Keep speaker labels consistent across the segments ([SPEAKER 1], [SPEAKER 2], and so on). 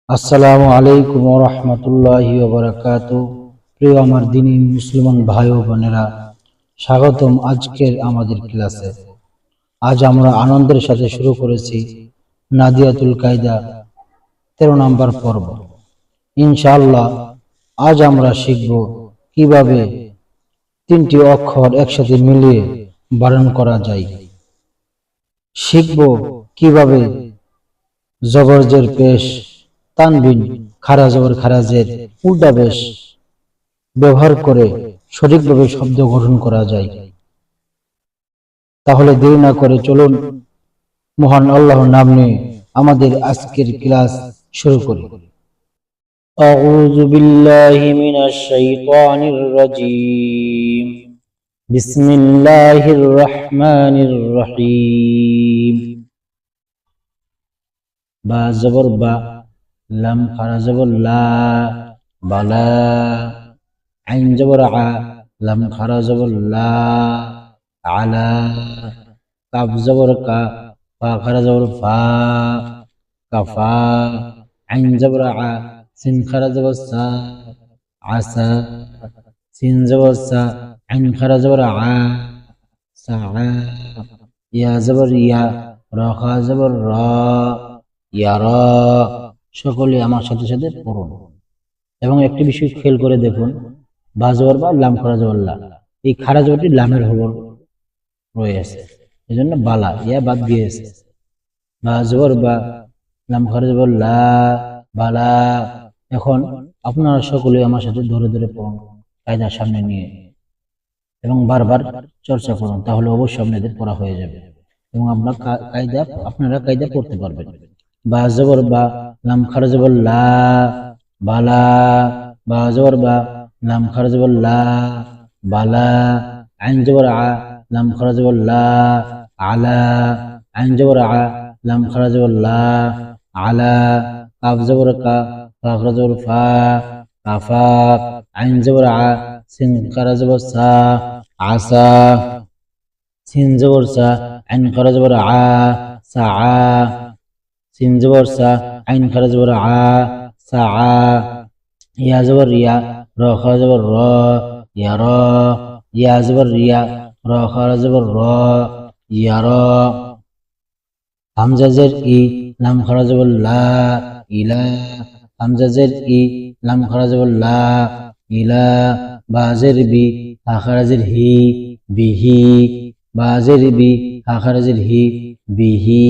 [SPEAKER 1] আসসালামু আলাইকুম ওয়া রাহমাতুল্লাহি ওয়া বারাকাতুহু। প্রিয় আমার দিনী মুসলমান ভাই ও বোনেরা, স্বাগতম আজকের আমাদের ক্লাসে। আজ আমরা আনন্দের সাথে শুরু করেছি নাদিয়াতুল কায়দা 13 নম্বর পর্ব। ইনশাআল্লাহ আজ আমরা শিখব কিভাবে তিনটি অক্ষর একসাথে মিলিয়ে বানান করা যায়। শিখব কিভাবে জবরজের পেশ, তানবিন, খারা জবর খারাজের উল্টা পেশ ব্যবহার করে সঠিকভাবে শব্দ গঠন করা যায়। তাহলে দেরি না করে চলুন মহান আল্লাহর নাম নিয়ে আমাদের আজকের ক্লাস শুরু করি। আউযু বিল্লাহি মিনাশ শাইতানির রাজীম। বিসমিল্লাহির রহমানির রহিম। বা জবর বা, লাম খারা জবর লা, বালা। আইন জবর আ, লাম খারা জবর লা, আলা। কাফ জবর কা, ফা খারা জবর ফা, কাফা। আইন জবর আ, সিন খারা জবর সা, আসা। সিন জবর সা, আইন খারা জবর আ, সা। ইয়া জবর ইয়া, র খা জবর র, ইয়ারা। সকলে আমার সাথে সাথে পড়ুন এবং একটি বিষয় খেয়াল করে দেখুন, বা জবর বা, লাম খারা জবর লা, এই খারা জবরটি লামের উপর রয়েছে, এই জন্য বালা ইয়া বাদ দিয়েছে। বা জবর বা, লাম খারা জবর লা, বালা। এখন আপনারা সকলে আমার সাথে ধরে ধরে পড়ুন কায়দার সামনে নিয়ে এবং বারবার চর্চা করুন, তাহলে অবশ্যই আপনাদের পড়া হয়ে যাবে এবং আপনারা কায়দা পড়তে পারবেন। বা জবর বা, লাম খারা জবর লা, বালা। বা জবর বা, লাম খারা জবর লা, বালা। আইন জবর আ, লাম খারা জবর লা, আলা। আইন জবর আ, লাম খারা জবর লা, আলা। কাফ জবর কা, ফা খারা জবর ফা, কাফা। আইন জবর আ, সিন খারা জবর সা, আসা। সিন জবর সা, আইন খারা জবর আ, সা। সিন জবর সা, আইন খারা জবর আ, সা। ইয়া জবর ইয়া, র খারা জবর র, ইয়ার। ইয়া জবর ইয়া, র খারা জবর র, ইয়ার। হামজা জের ই, লাম খারা জবর লা, ইলা। হামজা জের ই, লাম খারা জবর লা, ইলা। বা জের বি, হা খারা জের হি, বিহি। বা জের বি, হা খারা জের হি, বিহি।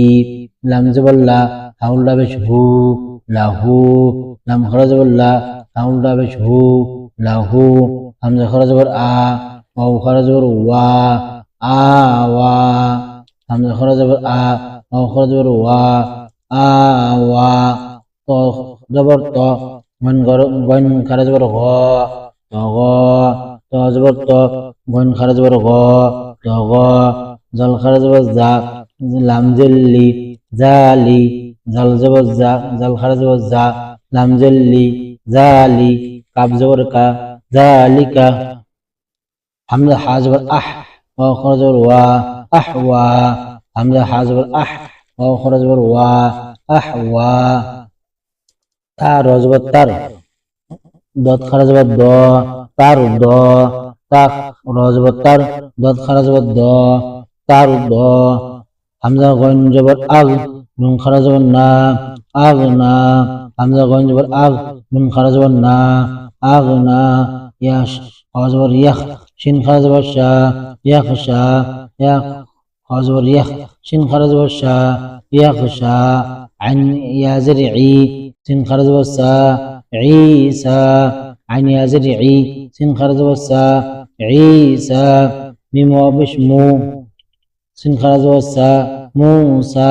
[SPEAKER 1] লাম জবর লা, হাউল বেশ হু, লাহু। লাম খারা জবর লা, হাউল বেশ হু, লাহু। হামজা খারা জবর আ, ওয়াও খারা জবর ওয়া, আ ওয়া। হামজা খারা জবর আ, ওয়াও খারা জবর ওয়া, আ ওয়া। ত জবর ত, গন খারা জবর গ, ত গ। ত জবর ত, গন খারা জবর গ, ত গ। জল খারা জবর জা, লাম জেল্লি, জালি। জাল জবর জা, জাল খারা জবর জা, লাম জেল্লি, জালি। কাব জবর কা, জালিকা। হামজা হা জবর আহ, ওয়াও খারা জবর ওয়া, আহ ওয়া। হামজা হা জবর আহ, ওয়াও খারা জবর ওয়া, আহ ওয়া। তা র জবর তার, দত খারা জবর দ, তার দ। তা র জবর তার, দত খারা জবর দ, তার দ। হামজা গন জবর আগ, নুন খারা জবর না, আগ না। হামজা গন জবর আগ, নুন খারা জবর না, আগ না। ইয়া খ জবর ইয়াখ, শিন খারা জবর শা, ইয়াখ শা। ইয়া খ জবর ইয়াখ, শিন খারা জবর শা, ইয়াখ শা। আইন ইয়া জের ই, সিন খারা জবর সা, ঈসা। আইন ইয়া জের ই, সিন খারা জবর সা, ঈসা। মিম ওয়া পেশ মু, সিন খারা জবর সা, মুসা।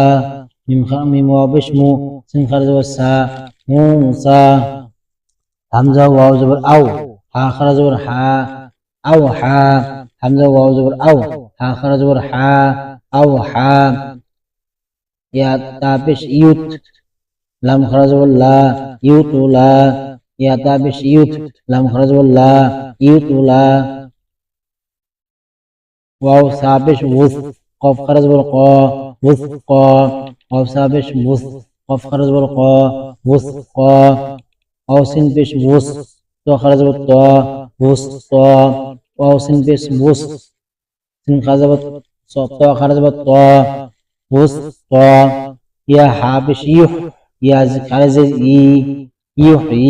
[SPEAKER 1] মিম ওয়া পেশ মু, সিন খারা জবর সা, মুসা। হামজা ওয়াও জবর আও, হা খারা জবর হা, আও হা। হামজা ওয়াও জবর আও, হা খারা জবর হা, আও হা। ইয়া তা পেশ ইউত, লাম খারা জবর লা, ইউতুলা। ইয়া তা পেশ ইউত, লাম খারা জবর লা, ইউতুলা। ওয়াও সা পেশ উস, কফ খারা জবর ক, উস ক। ওয়াও সা পেশ উস, কফ খারা জবর ক ওস ক ওয়াও সিন পেশ ওস ত খারা জবর ত ওস ত ওয়াও সিন পেশ ওস সিন খারা জবর ত খারা জবর ত ওস ত ইয়া হা পেশ ইউ ইয়া খারা জের ই ইউহি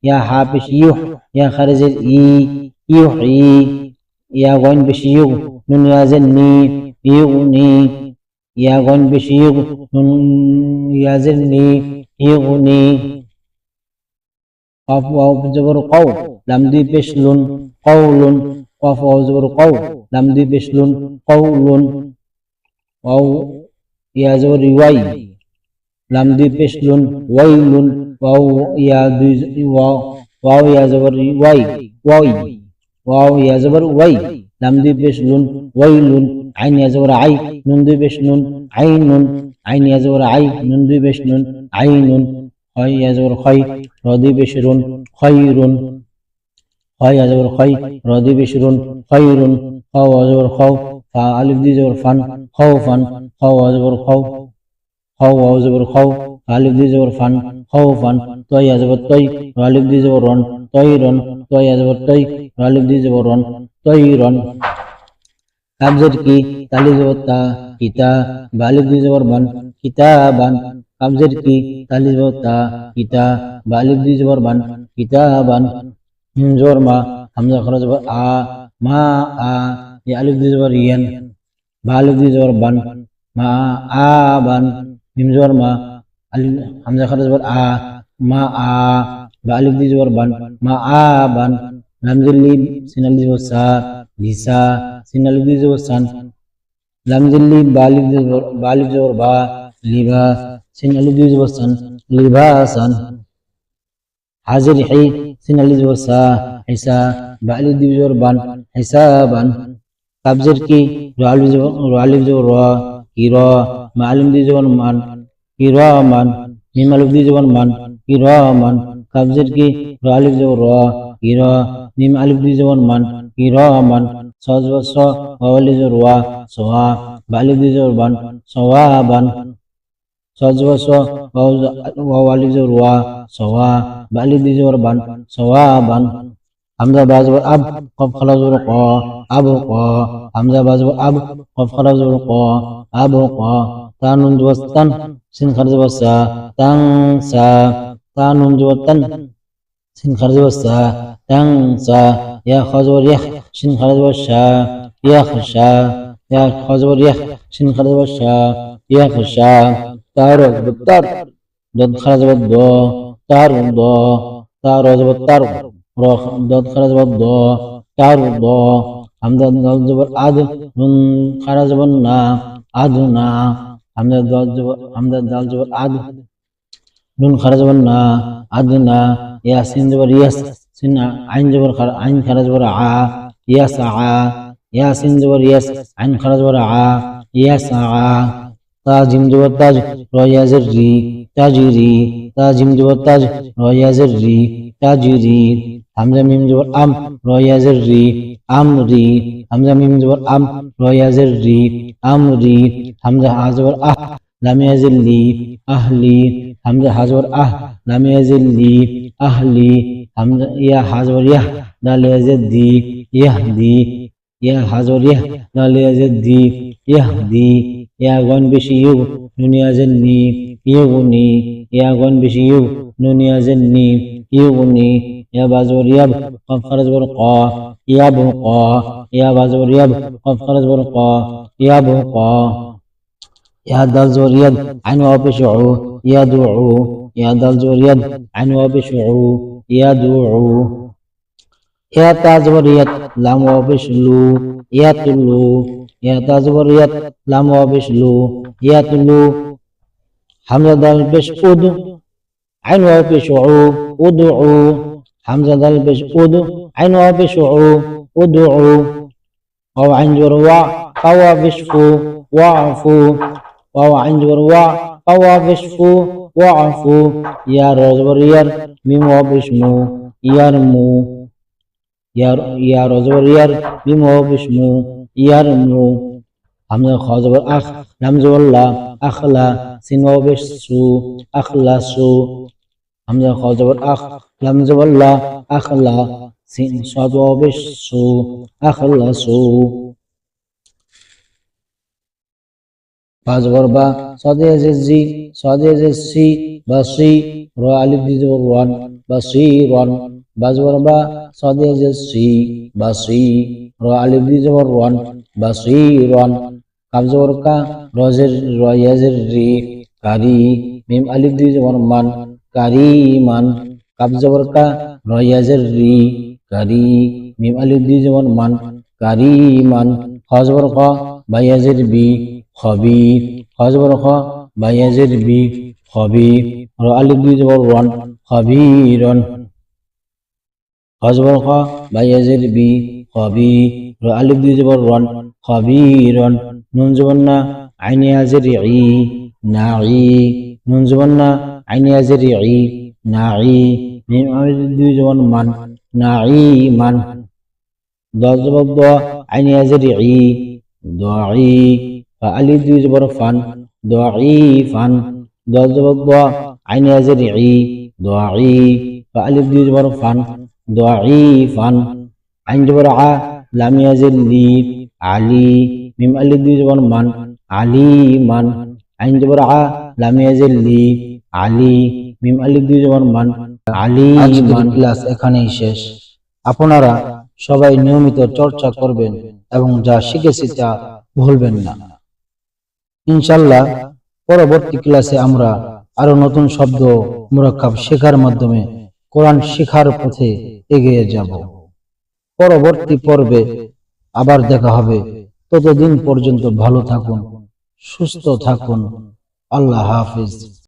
[SPEAKER 1] ইয়া হা পেশ ইউ ইয়া খারা জের ই ইউহি ইয়া গইন পেশ ইউ নুন ইয়া জের নি ইউনি ইয়া গইন পেশ ইউ নুন ইয়া জের নি ইউনি قاف واو زبر قو لام دي بشلون قول قاف واو زبر قو لام دي بشلون قول واو يا زبر واي لام دي بشلون ويل واو يا دي واو يا زبر واي واي واو يا زبر واي لام دي بشلون ويل عين يا زبر عي نون دي بشلون عين عين يا زبر عي نون دي بشلون عين خي يا زبر خي رضي بشرون خير خي يا زبر خي رضي بشرون خير خو يا زبر خو فألف دي زبر فن خوفا خو يا زبر خو خو يا زبر خو ألف دي زبر فن خوفا طي يا زبر طي ألف دي زبر رن طيرا طي يا زبر طي ألف دي زبر رن طيرا কাবজের কি তালি জবর তা কিতা বালিফ দি জবর বান কিতাবান কাবজের কি তালি জবর তা কিতা বালিফ দি জবর বান কিতাবান মিম জবর মা হামজা খরা জবর আ মা আ ইয়া আলিফ দি জবর ইয়ান বালিফ দি জবর বান মা আ বান মিম জবর মা আলিফ হামজা খরা জবর আ মা আ বালিফ দি জবর বান মা আ বান লাম জিল্লি সিনাল দি জবর সা লিসা সিনাল দি জবর সান লাম জিল্লি বালিফ জবর বা লিবা সিনাল দি জবর সান লিবাসান হাজির হি সিনাল দি জবর সা হিসা বালিফ দি জবর বান হিসাবান কাবজের কি রালিফ জবর রা কিরা মালিম দি জবর মান কিরামান মিম আলিফ দি জবর মান কিরামান কাবজের কি রালিফ জবর রা কিরা মিম আলিফ দি জবর মান কিরামান সজ স ওয়ালি জবর ওয়া সওয়া বালিফ দি জবর বান সওয়াবান সজ স ওয়ালি জবর ওয়া সওয়া বালিফ দি জবর বান সওয়াবান হামজা বা জবর আব কফ খালা জবর ক আব ক হামজা বা জবর আব কফ খালা জবর ক আব ক তা নুন জবর তান সিন খারা জবর সা তাং সা তা নুন জবর তান সিন খারা জবর সা তাং সা ইয়া খা জবর ইয়া সিন খারা জবর শা ইয়া খশা ইয়া খা জবর ইয়া সিন খারা জবর শা ইয়া খশা তার তার দদ খারা জবর দ তার দ তার জবর তার র দদ খারা জবর দ তার দ হামজা দাল জবর আদ নুন খারা জবর না আদনা হামজা দাল জবর আদ নুন খারা জবর না আদনা ইয়া সিন জবর ইয়াস সিন আইন জবর আইন খারা জবর আ ইয়াস আ ইয়া সিন জবর ইয়াস আইন খারা জবর আ ইয়াস আ তা জিম জবর তাজ র ইয়া জের রি তাজরি তা জিম জবর তাজ র ইয়া জের রি তাজরি হামজা মিম জবর আম র ইয়া জের রি আমরি হামজা মিম জবর আম র ইয়া জের রি আমরি হামজা হা জবর আহ লাম ইয়া জের লি আহলি হামজা হা জবর আহ লাম ইয়া জের লি আহলি হামজা ইয়া হা জবর ইয়াহ দাল ইয়া জের দি ইয়াহদি ইয়া হা জবর ইয়াহ দাল ইয়া জের দি ইয়াহদি ইয়া গন বেশি ইউ নুন ইয়া জের নি ইউনি ইয়া গন বেশি ইউ নুন ইয়া জের নি ইউনি ইয়া বা জবর ইয়াব কফ খারা জবর ক ইয়াব ক ইয়া বা জবর ইয়াব কফ খারা জবর ক ইয়াব ক ইয়া দাল জবর ইয়াদ আইন ওয়া পেশ উ ইয়াদু ইয়া দাল জবর ইয়াদ আইন ওয়া পেশ উ ইয়াদু ইয়া তা জবর ইয়াদ লাম ওয়া পেশ লু ইয়াতুলু ইয়া তা জবর ইয়াদ লাম ওয়া পেশ লু ইয়াতুলু হামজা দাল পেশ উদ আইন ওয়া পেশ উ উদু হামজা দাল পেশ উদ আইন ওয়া পেশ উ উদু ওয়া আইন জবর ওয়া ওয়া পেশ ফু ওয়াফু ওয়া আইন জবর ওয়া ওয়া পেশ ফু ওয়াফু ইয়া র জবর ইয়ার মিম ওয়া পেশ মু ইয়ার মু ইয়া র জবর ইয়ার মিম ওয়া পেশ মু ইয়ার মু হামজা খ জবর আখ, লাম জবর লা, আখলা, সিন ওয়াও পেশ সু, আখলাসু। হামজা খ জবর আখ, লাম জবর লা, আখলা, সিন সাদ ওয়াও পেশ সু, আখলাসু। বা জবর বা, সাদে জের জি, সাদে জের সি, বাসি, র আলিফ দি জবর রান, বাসিরান। বা জবর বা, সাদে জের সি, বাসি, র আলিফ দি জবর রান, বাসিরান। কাফ জবর কা, রজের রয়াজের রি, কারি, মিম আলিফ দি জবর মান, কারিমান। কাফ জবর কা, রয়াজের রি, কারি, মিম আলিফ দি জবর মান, কারিমান। খ জবর খ, বায়াজের বি, খবির। খ জবর খ, বায়াজের বি, খবির, র আলিফ দি জবর রান, খবিরন। খ জবর খ, বায়াজের বি, খবির, র আলিফ দি জবর রান, খবিরন। নুন জবর না, আইনে আজের ই, নাঈ। নুন জবর না, আইনে আজের ই, নাঈ, মিম আলিফ দি জবর মান, নাঈমান। দল জবর দ, আইনে আজের ই, দঈ, ফা আলিফ দি জবর ফান, দঈফান। দল জবর দ, আইনে আজের ই, দঈ, ফা আলিফ দি জবর ফান, দঈফান। আইন জবর আ, লাম ইয়াজের লি, আলি, মিম আলিফ দি জবর মান, আলিমান। আইন জবর আ, লাম ইয়াজের লি, আলি, মিম আলিফ দি জবর মান, আলিমান। ক্লাস এখানেই শেষ। আপনারা সবাই নিয়মিত চর্চা করবেন এবং যা শিখেছি তা ভুলবেন না। ইনশাআল্লাহ পরবর্তী ক্লাসে আমরা আরো নতুন শব্দ মুরাক্কাব শেখার মাধ্যমে কোরআন শেখার পথে এগিয়ে যাব। পরবর্তী পর্বে আবার দেখা হবে। ততদিন পর্যন্ত ভালো থাকুন, সুস্থ থাকুন। আল্লাহ হাফিজ।